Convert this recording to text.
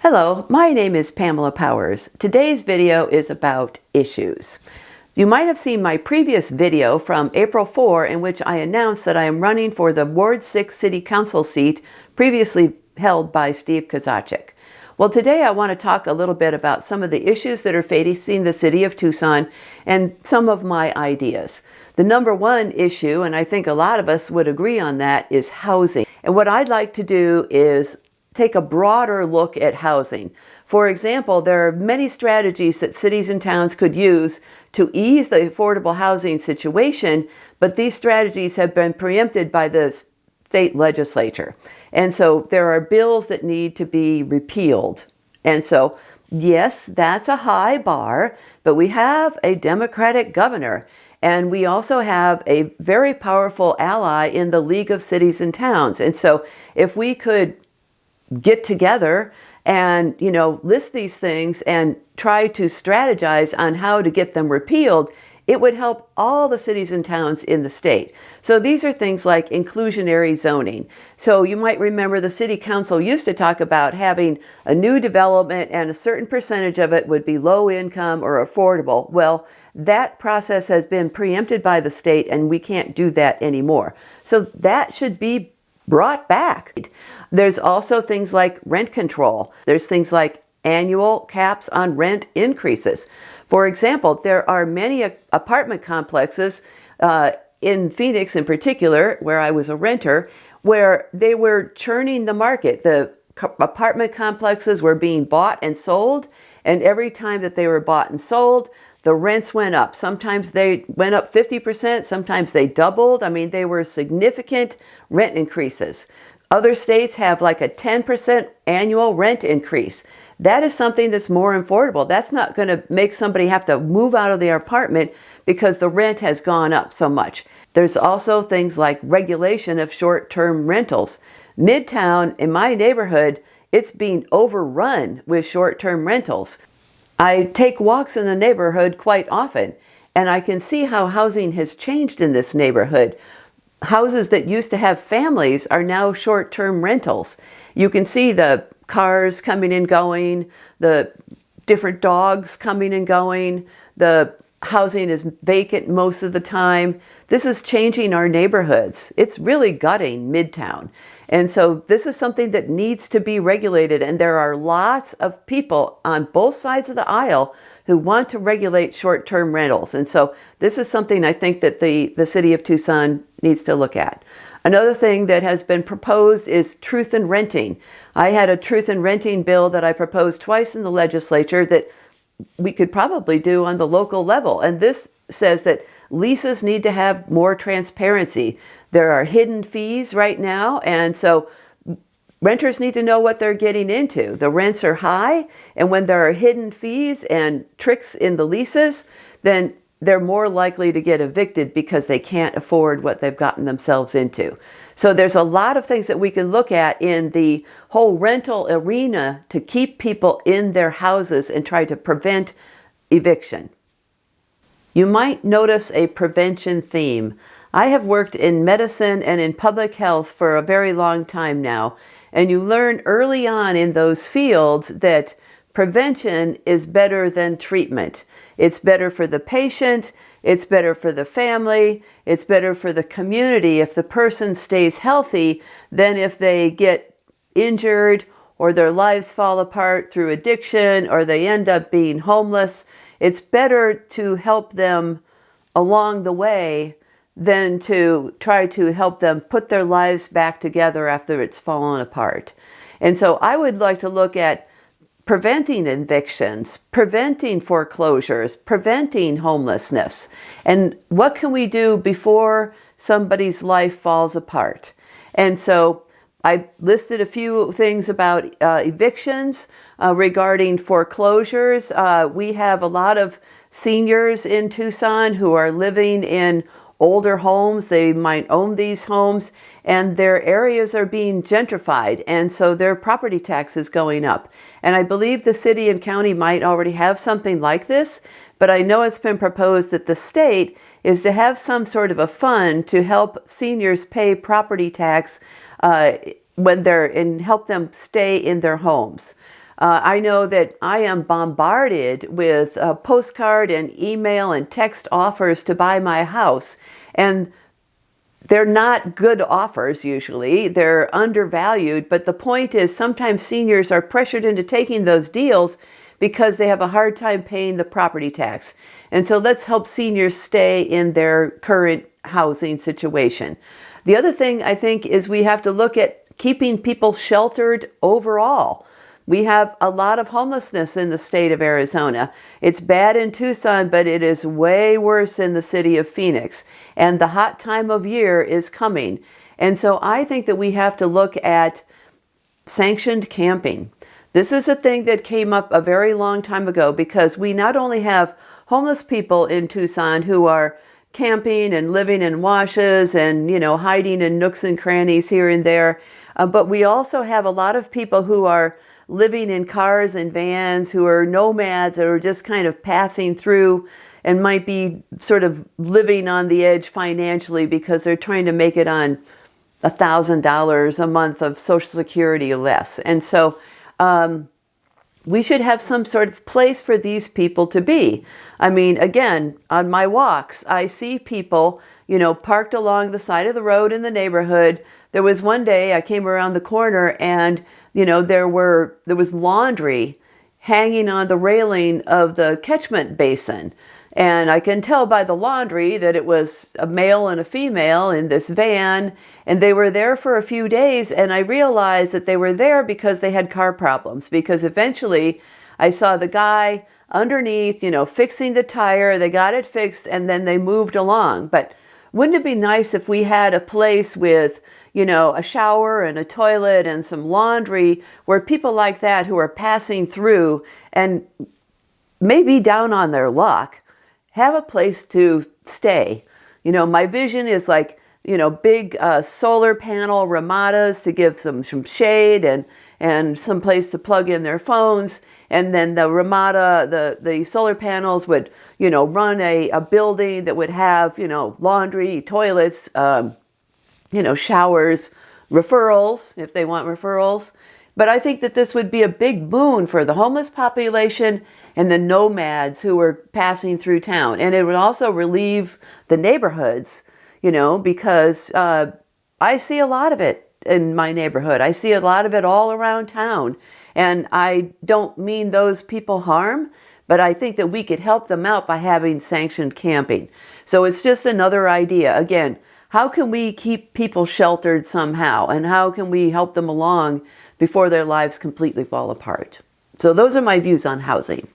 Hello, my name is Pamela Powers. Today's video is about issues. You might have seen my previous video from April 4 in which I announced that I am running for the Ward 6 City Council seat previously held by Steve Kozachik. Well, today I want to talk a little bit about some of the issues that are facing the city of Tucson and some of my ideas. The number one issue, and I think a lot of us would agree on that, is housing. And what I'd like to do is take a broader look at housing. For example, there are many strategies that cities and towns could use to ease the affordable housing situation, but these strategies have been preempted by the state legislature. And so there are bills that need to be repealed. And so, yes, that's a high bar, but we have a Democratic governor, and we also have a very powerful ally in the League of Cities and Towns. And so if we could get together and, list these things and try to strategize on how to get them repealed, it would help all the cities and towns in the state. So these are things like inclusionary zoning. So you might remember the city council used to talk about having a new development and a certain percentage of it would be low income or affordable. Well, that process has been preempted by the state and we can't do that anymore. So that should be brought back. There's also things like rent control. There's things like annual caps on rent increases. For example, there are many apartment complexes in Phoenix in particular, where I was a renter, where they were churning the market. The apartment complexes were being bought and sold, and every time that they were bought and sold, the rents went up. Sometimes they went up 50%, sometimes they doubled. I mean, they were significant rent increases. Other states have like a 10% annual rent increase. That is something that's more affordable. That's not going to make somebody have to move out of their apartment because the rent has gone up so much. There's also things like regulation of short-term rentals. Midtown, in my neighborhood, it's being overrun with short-term rentals. I take walks in the neighborhood quite often, and I can see how housing has changed in this neighborhood. Houses that used to have families are now short-term rentals. You can see the cars coming and going, the different dogs coming and going, the housing is vacant most of the time. This is changing our neighborhoods. It's really gutting Midtown. And so this is something that needs to be regulated, and there are lots of people on both sides of the aisle who want to regulate short-term rentals. And so this is something I think that the city of Tucson needs to look at. Another thing that has been proposed is truth in renting. I had a truth in renting bill that I proposed twice in the legislature that we could probably do on the local level. And this says that leases need to have more transparency. There are hidden fees right now, and so renters need to know what they're getting into. The rents are high, and when there are hidden fees and tricks in the leases, then they're more likely to get evicted because they can't afford what they've gotten themselves into. So there's a lot of things that we can look at in the whole rental arena to keep people in their houses and try to prevent eviction. You might notice a prevention theme. I have worked in medicine and in public health for a very long time now, and you learn early on in those fields that prevention is better than treatment. It's better for the patient, it's better for the family, it's better for the community if the person stays healthy than if they get injured or their lives fall apart through addiction or they end up being homeless. It's better to help them along the way than to try to help them put their lives back together after it's fallen apart. And so I would like to look at preventing evictions, preventing foreclosures, preventing homelessness, and what can we do before somebody's life falls apart. And so I listed a few things about evictions, regarding foreclosures. We have a lot of seniors in Tucson who are living in older homes. They might own these homes, and their areas are being gentrified, and so their property tax is going up. And I believe the city and county might already have something like this, but I know it's been proposed that the state is to have some sort of a fund to help seniors pay property tax when they're and help them stay in their homes. I know that I am bombarded with postcard and email and text offers to buy my house. And they're not good offers usually. They're undervalued. But the point is sometimes seniors are pressured into taking those deals because they have a hard time paying the property tax. And so let's help seniors stay in their current housing situation. The other thing I think is we have to look at keeping people sheltered overall. We have a lot of homelessness in the state of Arizona. It's bad in Tucson, but it is way worse in the city of Phoenix. And the hot time of year is coming. And so I think that we have to look at sanctioned camping. This is a thing that came up a very long time ago because we not only have homeless people in Tucson who are camping and living in washes and, hiding in nooks and crannies here and there, but we also have a lot of people who are living in cars and vans, who are nomads or just kind of passing through and might be sort of living on the edge financially because they're trying to make it on $1,000 a month of Social Security or less. And so we should have some sort of place for these people to be. I mean, again, on my walks, I see people, parked along the side of the road in the neighborhood. There was one day I came around the corner and there was laundry hanging on the railing of the catchment basin. And I can tell by the laundry that it was a male and a female in this van. And they were there for a few days. And I realized that they were there because they had car problems. Because eventually I saw the guy underneath, fixing the tire. They got it fixed and then they moved along. But wouldn't it be nice if we had a place with a shower and a toilet and some laundry where people like that who are passing through and maybe down on their luck have a place to stay. My vision is like, big solar panel ramadas to give them some shade and some place to plug in their phones. And then the ramada, the solar panels would, run a building that would have, laundry, toilets, showers, referrals, if they want referrals. But I think that this would be a big boon for the homeless population and the nomads who are passing through town. And it would also relieve the neighborhoods, because I see a lot of it in my neighborhood. I see a lot of it all around town. And I don't mean those people harm, but I think that we could help them out by having sanctioned camping. So it's just another idea. Again, how can we keep people sheltered somehow? And how can we help them along before their lives completely fall apart? So those are my views on housing.